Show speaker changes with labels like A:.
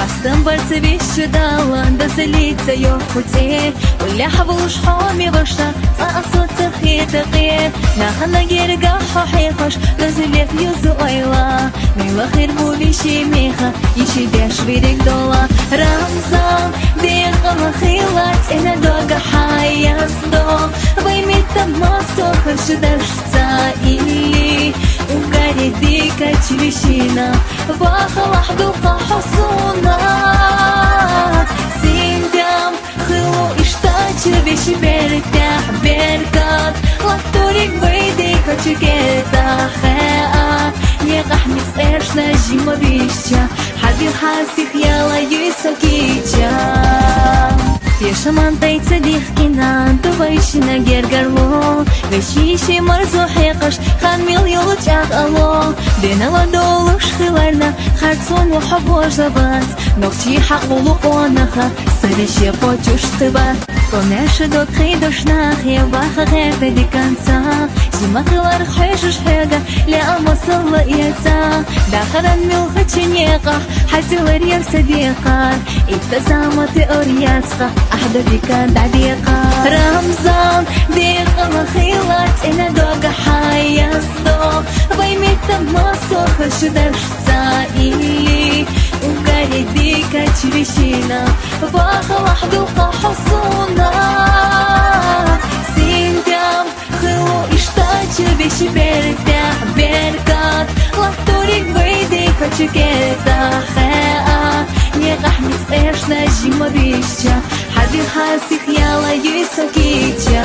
A: Астамбарцы вещудала, да залиться ее в пути. Уля хавуш хоми башта, а асоцах и тaqir. Нахана герга хахихаш, да залет юзу ойла. Мила хирбу виши миха, ищи беш вирик дола. Рамзан, бега махилать, и на дога хаясдо. Ваймита масто, хашдашца или угари дика чвищина. Ваха лахдука حصونا سيندم خلو اشتاج بيش برتاح بركات لطورك بيديك وشكيتا خاء يقح مسقرش نجيم بيشا حبيب حاسك يلا يسوكيجا يشمان تيتsa дихкина тувайшина гергарло вешиши марзухиқаш хан мил юлчак ало динала долуш хиларна харцон وحب وجبات نقشي حق ولقونها سرشي قوتوش تبات كوناش دوت خيدوش ناخي باخ غير تدي كانسا جيما خلار خيشوش حاجة لأما صلى إيتا داخل الميل خدشنيقة حتى وريم صديقات ابتسامة أورياتها أحدى بكان دعديقة رمضان ديقة مخيلات إنا دوغا حياصدو بيميتا ماسو خشدرش تائلي وقاري ديكا تشريشينا باخا وحدوقا حصونا سيندم خلو اشتاج بيش برتاح بركات لطورك بيديكا تشكيتا خاء يقح مسقرش نجيم بيشا حبيب حاسك يلا يسوكيجا